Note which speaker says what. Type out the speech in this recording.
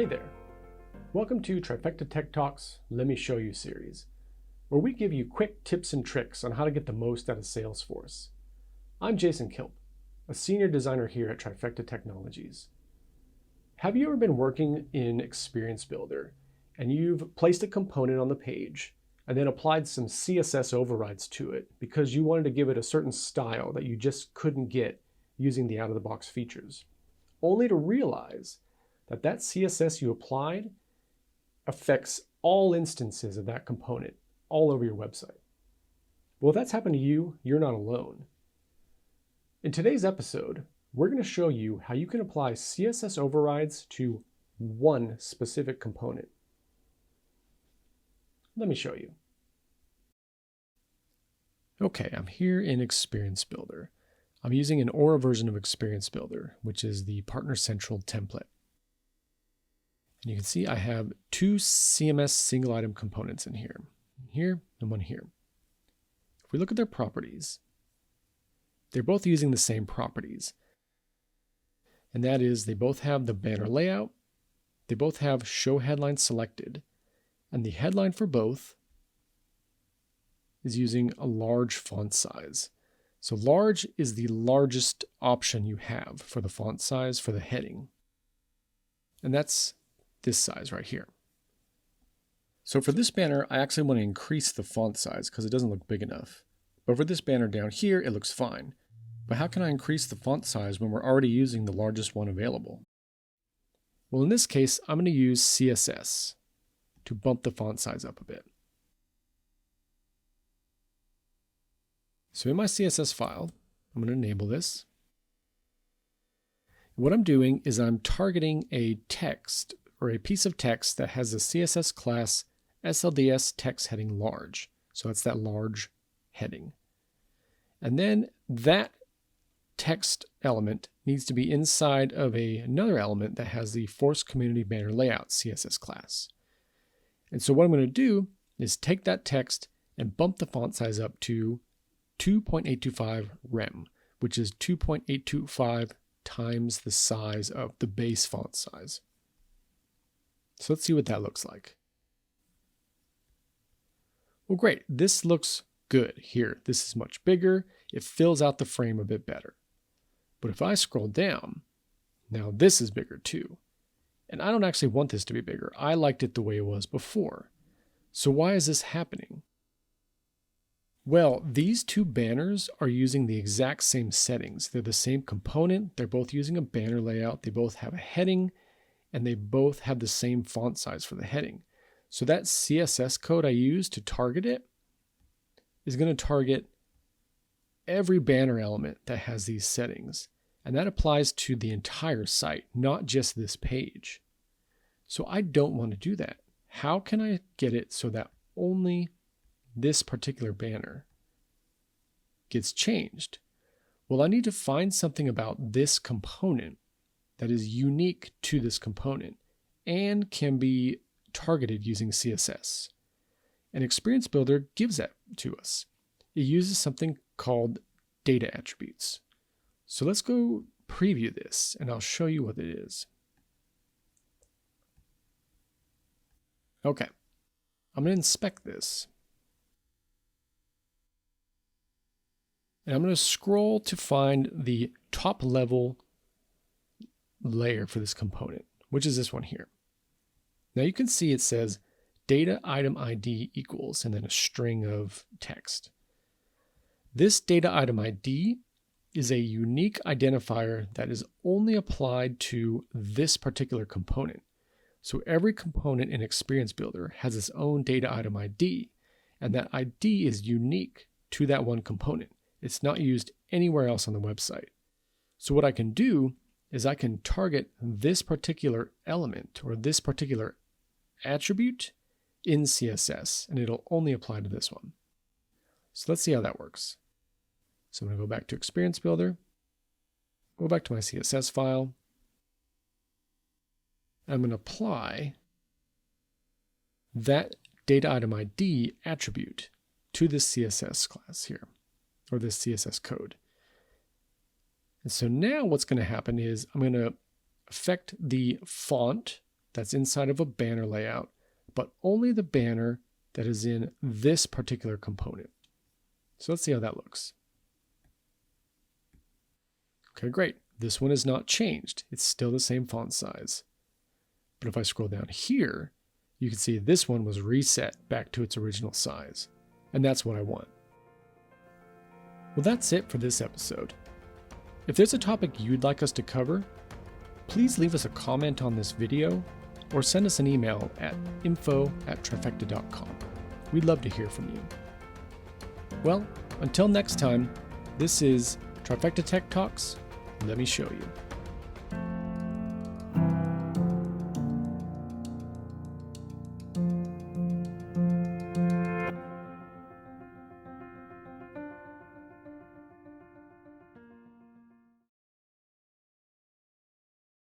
Speaker 1: Hey there. Welcome to Trifecta Tech Talks Let Me Show You series, where we give you quick tips and tricks on how to get the most out of Salesforce. I'm Jason Kilp, a senior designer here at Trifecta Technologies. Have you ever been working in Experience Builder and you've placed a component on the page and then applied some CSS overrides to it because you wanted to give it a certain style that you just couldn't get using the out-of-the-box features, only to realize that CSS you applied affects all instances of that component all over your website? Well, if that's happened to you, you're not alone. In today's episode, we're going to show you how you can apply CSS overrides to one specific component. Let me show you. Okay, I'm here in Experience Builder. I'm using an Aura version of Experience Builder, which is the Partner Central template. And you can see I have two CMS single item components in here and one here. If we look at their properties, they're both using the same properties. And that is they both have the banner layout, they both have show headline selected, and the headline for both is using a large font size. So large is the largest option you have for the font size for the heading. And that's this size right here. So for this banner, I actually want to increase the font size because it doesn't look big enough. But for this banner down here, it looks fine. But how can I increase the font size when we're already using the largest one available? Well, in this case, I'm going to use CSS to bump the font size up a bit. So in my CSS file, I'm going to enable this. What I'm doing is I'm targeting a text or a piece of text that has a CSS class SLDS text heading large. So that's that large heading. And then that text element needs to be inside of another element that has the Force Community Banner Layout CSS class. And so what I'm going to do is take that text and bump the font size up to 2.825 rem, which is 2.825 times the size of the base font size. So let's see what that looks like. Well, great. This looks good here. This is much bigger. It fills out the frame a bit better. But if I scroll down, now this is bigger too. And I don't actually want this to be bigger. I liked it the way it was before. So why is this happening? Well, these two banners are using the exact same settings. They're the same component. They're both using a banner layout. They both have a heading, and they both have the same font size for the heading. So that CSS code I use to target it is going to target every banner element that has these settings. And that applies to the entire site, not just this page. So I don't want to do that. How can I get it so that only this particular banner gets changed? Well, I need to find something about this component that is unique to this component and can be targeted using CSS. And Experience Builder gives that to us. It uses something called data attributes. So let's go preview this and I'll show you what it is. Okay, I'm going to inspect this. And I'm going to scroll to find the top level layer for this component, which is this one here. Now you can see it says data item ID equals and then a string of text. This data item ID is a unique identifier that is only applied to this particular component. So every component in Experience Builder has its own data item ID, and that ID is unique to that one component. It's not used anywhere else on the website. So what I can do is I can target this particular element or this particular attribute in CSS, and it'll only apply to this one. So let's see how that works. So I'm going to go back to Experience Builder, go back to my CSS file. I'm going to apply that data item ID attribute to this CSS class here, or this CSS code. And so now what's going to happen is I'm going to affect the font that's inside of a banner layout, but only the banner that is in this particular component. So let's see how that looks. Okay, great. This one is not changed. It's still the same font size. But if I scroll down here, you can see this one was reset back to its original size. And that's what I want. Well, that's it for this episode. If there's a topic you'd like us to cover, please leave us a comment on this video or send us an email at info@trifecta.com. We'd love to hear from you. Well, until next time, this is Trifecta Tech Talks. Let me show you.